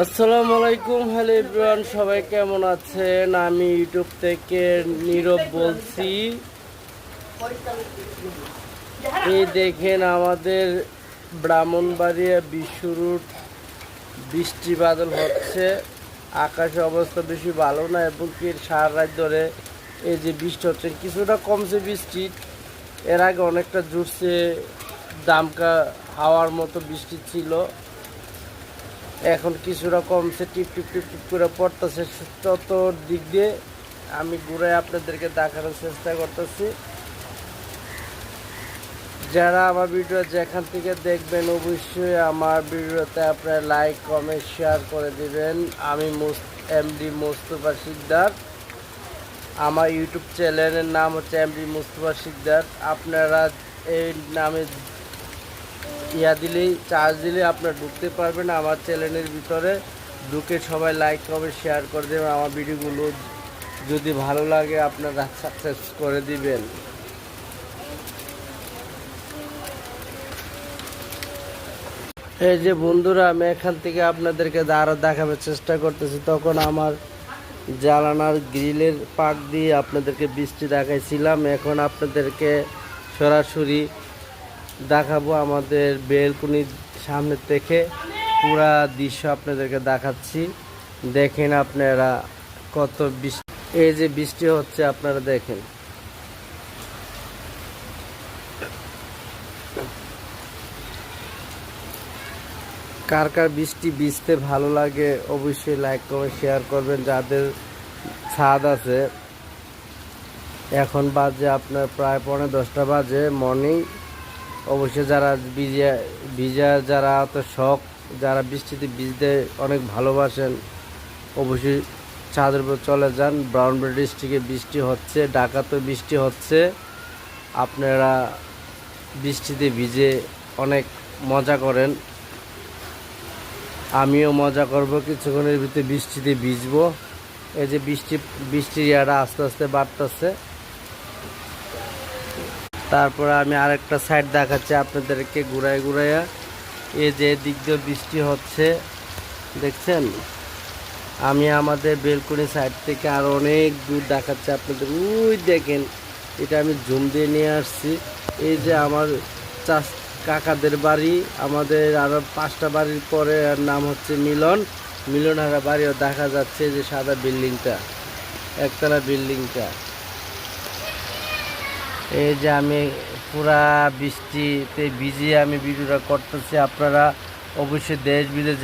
আসসালামু আলাইকুম, hello everyone, সবাই কেমন আছেন? আমি ইউটিউব থেকে নীরব বলছি। এই দেখেন আমাদের ব্রাহ্মণবাড়িয়া বিশ্বরুট বৃষ্টি বাদল হচ্ছে। আকাশের অবস্থা বেশি ভালো না এবং কি সারা রাত ধরে এই যে বৃষ্টি হচ্ছে, কিছুটা কমছে বৃষ্টি, এর আগে অনেকটা জুড়ছে, দামকা হাওয়ার মতো বৃষ্টি ছিল, এখন কিছুটা কমছে, টিপ টিপ টিপ টিপ করে পড়তেছে। তত দিক দিয়ে আমি ঘুরে আপনাদেরকে দেখানোর চেষ্টা করতেছি। যারা আমার ভিডিও যেখান থেকে দেখবেন অবশ্যই আমার ভিডিওতে আপনারা লাইক কমেন্ট শেয়ার করে দিবেন। আমি এমডি মুস্তফা শিকদার, আমার ইউটিউব চ্যানেলের নাম হচ্ছে এমডি মুস্তফা শিকদার। আপনারা এই নামে দিলেই চার্জ দিলেই আপনারা ঢুকতে পারবেন আমার চ্যানেলের ভিতরে। ঢুকে সবাই লাইক কমেন্ট শেয়ার করে দেবেন। আমার ভিডিওগুলো যদি ভালো লাগে আপনারা সাকসেস করে দিবেন। এই যে বন্ধুরা, আমি এখান থেকে আপনাদেরকে আরও দেখাবার চেষ্টা করতেছি। তখন আমার জানালার গ্রিলের পাক দিয়ে আপনাদেরকে বৃষ্টি দেখাইছিলাম, এখন আপনাদেরকে সরাসরি দেখাবো আমাদের বেলকুনির সামনে থেকে পুরা দৃশ্য আপনাদেরকে দেখাচ্ছি। দেখেন আপনারা কত বৃষ্টি, এই যে বৃষ্টি হচ্ছে আপনারা দেখেন। কার কার বৃষ্টি ভিজতে ভালো লাগে অবশ্যই লাইক কমেন্ট শেয়ার করবেন। যাদের ছাদ আছে, এখন বাজে আপনার প্রায় 9:45 বাজে মর্নিং। অবশ্যই যারা ভিজা যারা তো শখ, যারা বৃষ্টিতে ভিজতে অনেক ভালোবাসেন, অবশ্যই ছাদের উপর চলে যান। ব্রাহ্মণবাড়িয়া ডিস্ট্রিক্টে বৃষ্টি হচ্ছে, ঢাকাতেও বৃষ্টি হচ্ছে। আপনারা বৃষ্টিতে ভিজে অনেক মজা করেন, আমিও মজা করব। কিছুক্ষণের ভিতরে বৃষ্টিতে ভিজবো। এই যে বৃষ্টির ইয়াটা আস্তে আস্তে বাড়তেছে। তারপরে আমি আরেকটা সাইড দেখাচ্ছি আপনাদেরকে ঘুরাইয়া। এই যে দিক দিয়ে বৃষ্টি হচ্ছে দেখছেন। আমি আমাদের বেলকুনি সাইড থেকে আরো অনেক দূর দেখাচ্ছি আপনাদের। ওই দেখেন, এটা আমি জুম দিয়ে নিয়ে আসছি। এই যে আমার কাকাদের বাড়ি, আমাদের আরো 5টা বাড়ির পরে নাম হচ্ছে মিলনহারা বাড়িও দেখা যাচ্ছে। যে সাদা বিল্ডিংটা, একতলা বিল্ডিংটা। এই যে আমি পুরা বৃষ্টিতে ভিজিয়ে আমি ভিডিওটা করতেছি। আপনারা অবশ্যই দেশ বিদেশ